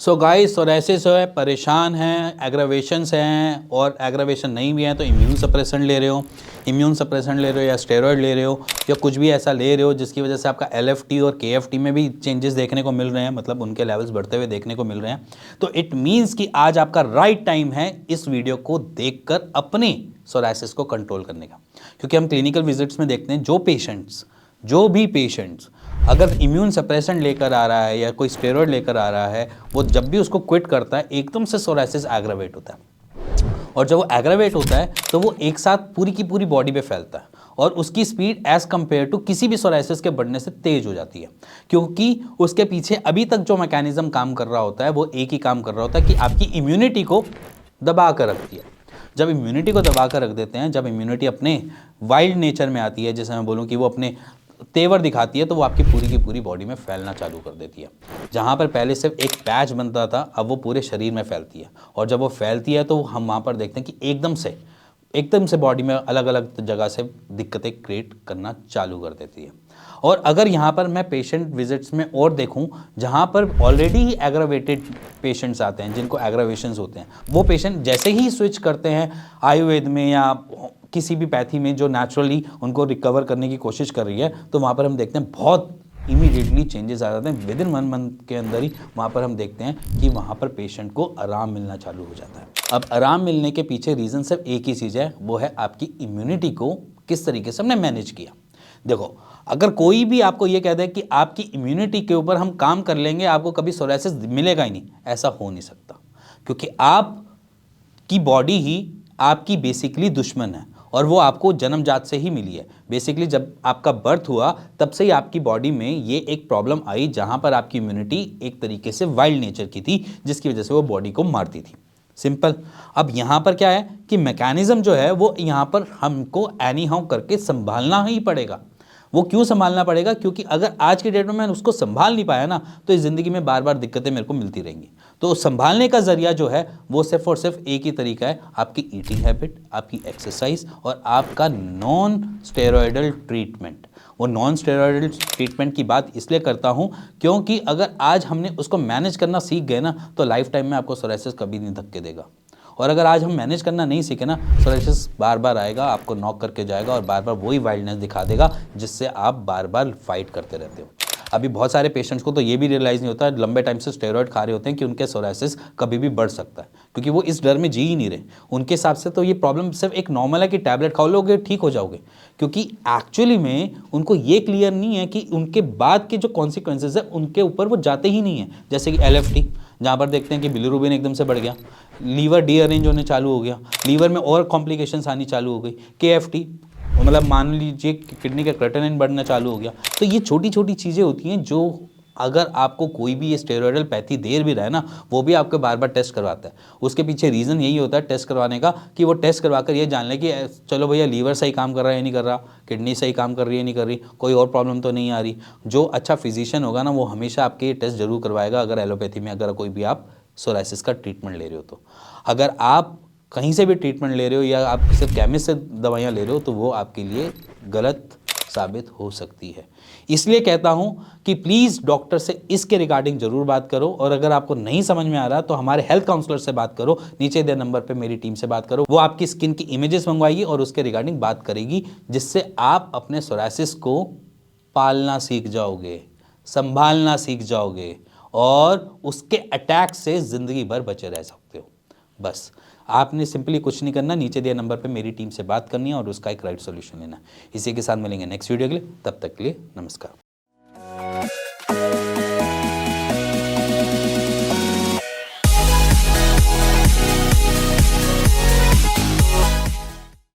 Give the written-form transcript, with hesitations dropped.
So guys psoriasis है, परेशान हैं, एग्रावेशंस हैं, और एग्रावेशन नहीं भी हैं तो इम्यून सप्रेसेंट ले रहे हो, या स्टेरॉयड ले रहे हो, या कुछ भी ऐसा ले रहे हो जिसकी वजह से आपका LFT और KFT में भी चेंजेस देखने को मिल रहे हैं, मतलब उनके लेवल्स बढ़ते हुए देखने को मिल रहे हैं, तो इट मीन्स कि आज आपका राइट टाइम है इस वीडियो को देखकर अपने सोरायसिस को कंट्रोल करने का। क्योंकि हम क्लिनिकल विजिट्स में देखते हैं जो भी पेशेंट्स अगर इम्यून सप्रेसेंट लेकर आ रहा है या कोई स्टेरॉयड लेकर आ रहा है, वो जब भी उसको क्विट करता है एकदम से सोरायसिस एग्रावेट होता है, और जब वो एग्रावेट होता है तो वो एक साथ पूरी की पूरी बॉडी पे फैलता है, और उसकी स्पीड एज कंपेयर टू किसी भी सोरायसिस के बढ़ने से तेज हो जाती है, क्योंकि उसके पीछे अभी तक जो मैकेनिज्म काम कर रहा होता है वो एक ही काम कर रहा होता है कि आपकी इम्यूनिटी को दबा कर रखती है। जब इम्यूनिटी को दबा कर रख देते हैं, जब इम्यूनिटी अपने वाइल्ड नेचर में आती है, जैसे मैं बोलूँ कि वो अपने तेवर दिखाती है, तो वो आपकी पूरी की पूरी बॉडी में फैलना चालू कर देती है। जहाँ पर पहले सिर्फ एक पैच बनता था, अब वो पूरे शरीर में फैलती है, और जब वो फैलती है तो हम वहाँ पर देखते हैं कि एकदम से बॉडी में अलग अलग जगह से दिक्कतें क्रिएट करना चालू कर देती है। और अगर यहाँ पर मैं पेशेंट विजिट्स में और देखूँ जहाँ पर ऑलरेडी ही एग्रावेटेड पेशेंट्स आते हैं, जिनको एग्रावेशंस होते हैं, वो पेशेंट जैसे ही स्विच करते हैं आयुर्वेद में या किसी भी पैथी में जो नेचुरली उनको रिकवर करने की कोशिश कर रही है, तो वहाँ पर हम देखते हैं बहुत इमीडिएटली चेंजेस आ जाते हैं। विदिन 1 मंथ के अंदर ही वहाँ पर हम देखते हैं कि वहाँ पर पेशेंट को आराम मिलना चालू हो जाता है। अब आराम मिलने के पीछे रीज़न सिर्फ एक ही चीज़ है, वो है आपकी इम्यूनिटी को किस तरीके से हमने मैनेज किया। देखो, अगर कोई भी आपको ये कह दे कि आपकी इम्यूनिटी के ऊपर हम काम कर लेंगे आपको कभी सोरायसिस मिलेगा ही नहीं, ऐसा हो नहीं सकता, क्योंकि आपकी बॉडी ही आपकी बेसिकली दुश्मन है, और वो आपको जन्मजात से ही मिली है। बेसिकली जब आपका बर्थ हुआ तब से ही आपकी बॉडी में ये एक प्रॉब्लम आई, जहाँ पर आपकी इम्यूनिटी एक तरीके से वाइल्ड नेचर की थी, जिसकी वजह से वो बॉडी को मारती थी। सिंपल। अब यहाँ पर क्या है कि मैकेनिज्म जो है वो यहाँ पर हमको एनी हाउ करके संभालना ही पड़ेगा। वो क्यों संभालना पड़ेगा? क्योंकि अगर आज के डेट में मैं उसको संभाल नहीं पाया ना, तो इस ज़िंदगी में बार बार दिक्कतें मेरे को मिलती रहेंगी। तो संभालने का ज़रिया जो है वो सिर्फ और सिर्फ एक ही तरीका है, आपकी ईटिंग हैबिट, आपकी एक्सरसाइज, और आपका नॉन स्टेरॉयडल ट्रीटमेंट। वो नॉन स्टेरॉयडल ट्रीटमेंट की बात इसलिए करता हूँ क्योंकि अगर आज हमने उसको मैनेज करना सीख गए ना, तो लाइफ टाइम में आपको सोरायसिस कभी नहीं धक्के देगा। और अगर आज हम मैनेज करना नहीं सीखे ना, सोरायसिस बार बार आएगा, आपको नॉक करके जाएगा, और बार बार वही वाइल्डनेस दिखा देगा जिससे आप बार बार फाइट करते रहते हो। अभी बहुत सारे पेशेंट्स को तो ये भी रियलाइज़ नहीं होता, लंबे टाइम से स्टेरॉयड खा रहे होते हैं, कि उनके सोरायसिस कभी भी बढ़ सकता है, क्योंकि वो इस डर में जी ही नहीं रहे। उनके हिसाब से तो ये प्रॉब्लम सिर्फ एक नॉर्मल है कि टैबलेट खा लोगे ठीक हो जाओगे, क्योंकि एक्चुअली में उनको ये क्लियर नहीं है कि उनके बाद के जो कॉन्सिक्वेंसेज है उनके ऊपर वो जाते ही नहीं है। जैसे कि LFT, जहाँ पर देखते हैं कि बिलिरुबिन एकदम से बढ़ गया, लीवर डीअरेंज होने चालू हो गया, लीवर में और कॉम्प्लिकेशंस आनी चालू हो गई, KFT मतलब मान लीजिए किडनी का क्रेटिनिन बढ़ना चालू हो गया। तो ये छोटी छोटी चीज़ें होती हैं जो अगर आपको कोई भी ये स्टेरॉयडल पैथी दे भी रहा है ना, वो भी आपको बार बार टेस्ट करवाता है। उसके पीछे रीज़न यही होता है टेस्ट करवाने का, कि वो टेस्ट करवाकर ये जान ले कि चलो भैया लीवर सही काम कर रहा है या नहीं कर रहा, किडनी सही काम कर रही है नहीं कर रही, कोई और प्रॉब्लम तो नहीं आ रही। जो अच्छा फिजिशियन होगा ना, वो हमेशा आपके ये टेस्ट जरूर करवाएगा, अगर एलोपैथी में अगर कोई भी आप सोरायसिस का ट्रीटमेंट ले रहे हो तो। अगर आप कहीं से भी ट्रीटमेंट ले रहे हो या आप सिर्फ केमिस्ट से दवाइयाँ ले रहे हो, तो वो आपके लिए गलत साबित हो सकती है। इसलिए कहता हूं कि प्लीज़ डॉक्टर से इसके रिगार्डिंग ज़रूर बात करो, और अगर आपको नहीं समझ में आ रहा तो हमारे हेल्थ काउंसलर से बात करो, नीचे दे नंबर पे मेरी टीम से बात करो। वो आपकी स्किन की इमेजेस मंगवाएगी और उसके रिगार्डिंग बात करेगी, जिससे आप अपने सोरायसिस को पालना सीख जाओगे, संभालना सीख जाओगे, और उसके अटैक से ज़िंदगी भर बचे रह सकते हो। बस आपने सिंपली कुछ नहीं करना, नीचे दिए नंबर पे मेरी टीम से बात करनी है और उसका एक राइट सॉल्यूशन लेना। इसी के साथ मिलेंगे नेक्स्ट वीडियो के लिए, तब तक के लिए नमस्कार।